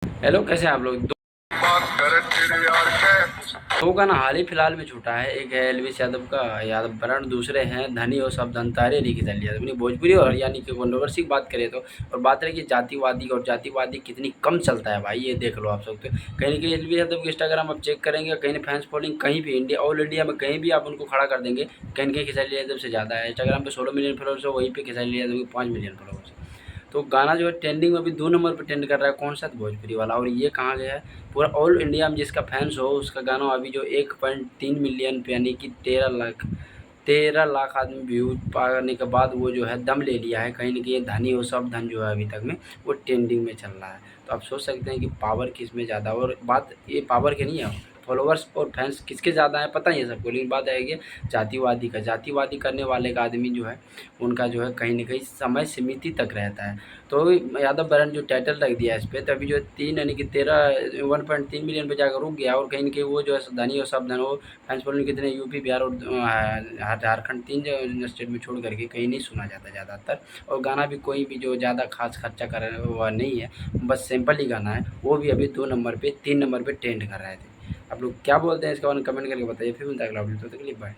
Hello, कैसे हैं आप लोग? दो गाना हाल ही फिलहाल में छूटा है। एक है एलविश यादव का यादव ब्रांड, दूसरे हैं धनी और सब धनतारे लिखी दल यादव ने। भोजपुरी और हरियाणी की कंट्रोवर्सी की बात करें तो, और बात रही कि जातिवादी और जातिवादी कितनी कम चलता है भाई, ये देख लो आप सब। तो कहीं ना कहीं एलविश यादव की इंस्टाग्राम आप चेक करेंगे, कहीं ना फैंस फॉलोइंग कहीं भी इंडिया, ऑल इंडिया में कहीं भी आप उनको खड़ा कर देंगे, कहीं ना कहीं खेसारी यादव से ज़्यादा है। इंस्टाग्राम पे 16 मिलियन फॉलोअर्स है, वहीं पे खेसारी यादव के 5 मिलियन फॉलोअर्स है। तो गाना जो है ट्रेंडिंग में अभी 2 नंबर पे ट्रेंड कर रहा है, कौन सा? तो भोजपुरी वाला। और ये कहाँ गया है? पूरा ऑल इंडिया में जिसका फैंस हो उसका गाना अभी जो 1.3 मिलियन पे, यानी कि 13 लाख आदमी व्यू पाने के बाद वो जो है दम ले लिया है। कहीं न कहीं धनी और सब धन जो है अभी तक में वो ट्रेंडिंग में चल रहा है। तो आप सोच सकते हैं कि पावर किस में ज़्यादा, और बात ये पावर की नहीं है, फॉलोवर्स और फैंस किसके ज़्यादा है पता ही है सबको। लेकिन बात आएगी जातिवादी का, जातिवादी करने वाले का आदमी जो है उनका जो है कहीं न कहीं समय सीमित ही तक रहता है। तो यादव ब्रांड जो टाइटल रख दिया है इस पे, तो अभी जो है 3 यानी कि 1.3 मिलियन पे जाकर रुक गया। और कहीं न कहीं वो जो है धनी और सब धन वो फैंस फॉलोइंग कितने यूपी, बिहार और झारखंड 3 ज स्टेट में छोड़ कर के कहीं नहीं सुना जाता ज़्यादातर। और गाना भी कोई भी जो ज़्यादा ख़ास खर्चा कर हुआ नहीं है, बस सिंपल ही गाना है। वो भी अभी 2 नंबर पे 3 नंबर पे ट्रेंड कर रहे थे। आप लोग क्या बोलते हैं इसके बारे में कमेंट करके बताइए। फिर मिलता है अगला वीडियो, तब तक के लिए बाय।